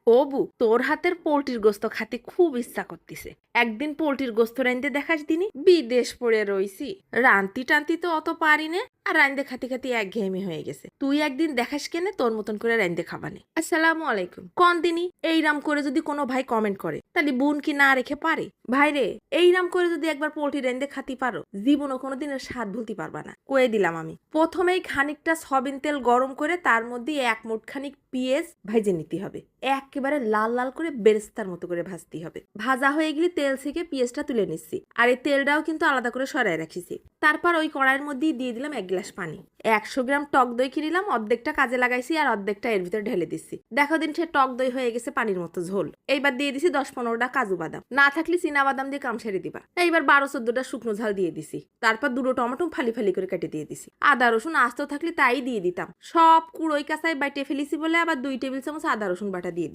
ও বু, তোর হাতের পোল্ট্রির গোস্ত খাতে খুব ইচ্ছা করতেছে। একদিন পোল্ট্রির গোস্ত রাইন্দে দেখাস দিনি। বিদেশ পড়ে রইছি, রান্তি টান্তি তো অত পারি নে, আর রাইন্দে খাতি খাতি একঘেয়েমি হয়ে গেছে। তুই একদিন দেখাস কেনে, তোর মতন করে রাইন্দে খাবানে। আসসালামু আলাইকুম। কোন দিনই এইরাম করে যদি কোনো ভাই কমেন্ট করে, তাহলে বোন কি না রেখে পারে? ভাই রে, এইরাম করে যদি একবার পোল্ট্রি রাইন্দে খাতি পারো, জীবনও কোনোদিনের স্বাদ ভুলতে পারবা না, কয়ে দিলাম আমি। প্রথমেই খানিকটা সয়াবিন তেল গরম করে তার মধ্যে এক মুঠ খানিক পেঁয়াজ ভাইজে নিতে হবে। একেবারে লাল লাল করে বেরেস্তার মতো করে ভাজতে হবে। ভাজা হয়ে গেলে তেল থেকে পেঁয়াজটা তুলে নিচ্ছি, আর এই তেলটাও কিন্তু আলাদা করে সরাই রাখিছি। তারপর ওই কড়াইয়ের মধ্যেই দিয়ে দিলাম 1 গ্লাস পানি। 100 গ্রাম টক দই কিনিলাম, অর্ধেকটা কাজে লাগাইছি আর অর্ধেকটা এর ভিতরে ঢেলে দিচ্ছি। দেখো দিন সে টক দই হয়ে গেছে পানির মতো ঝোল। এইবার দিয়ে দিছি 10-15টা কাজু বাদাম, না থাকলে চীনা বাদাম দিয়ে কাম সেরে দিবা। এইবার 12-14টা শুকনো ঝাল দিয়ে দিছি। তারপর 2টো টমেটো ফালি ফালি করে কেটে দিয়ে দিছি। আদা রসুন আস্ত থাকলে তাই দিয়ে দিতাম, সব কুড়োই কাঁচায় বাইটে ফেলিছি বলে আবার 2 টেবিল চামচ আদা রসুন বাটা দিয়ে দিলাম।